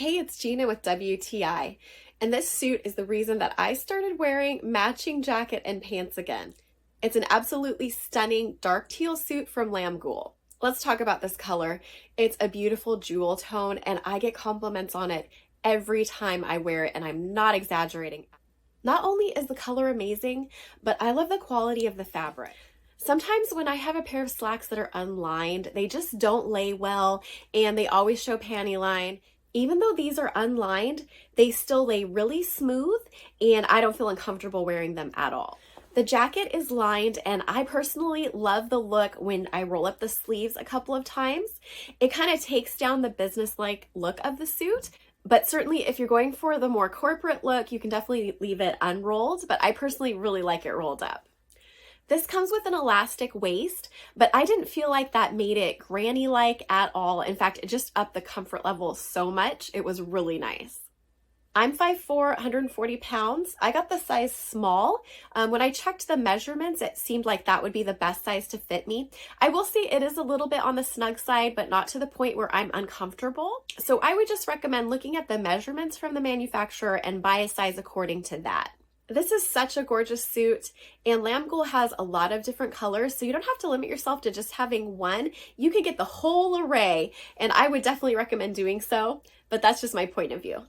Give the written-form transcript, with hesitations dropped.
Hey, it's Gina with WTI, and this suit is the reason that I started wearing matching jacket and pants again. It's an absolutely stunning dark teal suit from Lamgool. Let's talk about this color. It's a beautiful jewel tone, and I get compliments on it every time I wear it, and I'm not exaggerating. Not only is the color amazing, but I love the quality of the fabric. Sometimes when I have a pair of slacks that are unlined, they just don't lay well and they always show panty line. Even though these are unlined, they still lay really smooth and I don't feel uncomfortable wearing them at all. The jacket is lined and I personally love the look when I roll up the sleeves a couple of times. It kind of takes down the business-like look of the suit. But certainly if you're going for the more corporate look, you can definitely leave it unrolled, but I personally really like it rolled up. This comes with an elastic waist, but I didn't feel like that made it granny-like at all. In fact, it just upped the comfort level so much. It was really nice. I'm 5'4", 140 pounds. I got the size small. When I checked the measurements, it seemed like that would be the best size to fit me. I will say it is a little bit on the snug side, but not to the point where I'm uncomfortable. So I would just recommend looking at the measurements from the manufacturer and buy a size according to that. This is such a gorgeous suit, and Lamgool has a lot of different colors, so you don't have to limit yourself to just having one. You could get the whole array, and I would definitely recommend doing so, but that's just my point of view.